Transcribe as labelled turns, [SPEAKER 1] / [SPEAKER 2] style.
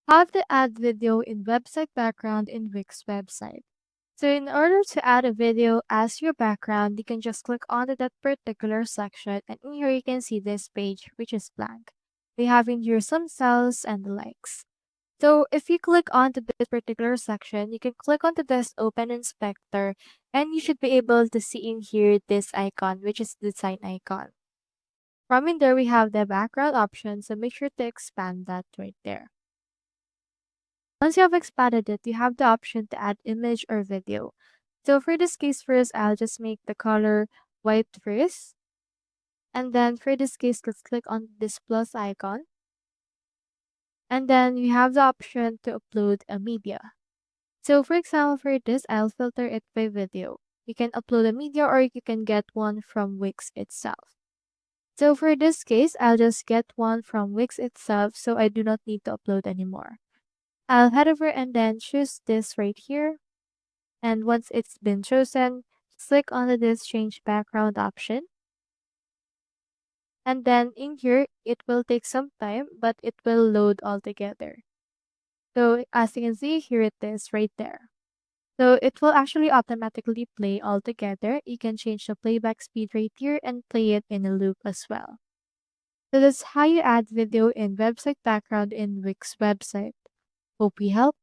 [SPEAKER 1] How to add video in website background in Wix website. So in order to add a video as your background, you can just click onto that particular section, and in here you can see this page which is blank. We have in here some cells and the likes. So if you click onto this particular section, you can click onto this open inspector, and you should be able to see in here this icon, which is the sign icon. From in there we have the background option, so make sure to expand that right there. Once you have expanded it, you have the option to add image or video. So for this case first, I'll just make the color white first. And then for this case, let's click on this plus icon. And then you have the option to upload a media. So for example, for this, I'll filter it by video. You can upload a media or you can get one from Wix itself. So for this case, I'll just get one from Wix itself so I do not need to upload anymore. I'll head over and then choose this right here. And once it's been chosen, click on this change background option. And then in here, it will take some time, but it will load all together. So as you can see, here it is right there. So it will actually automatically play all together. You can change the playback speed right here and play it in a loop as well. So that's how you add video in website background in Wix website. Hope we helped.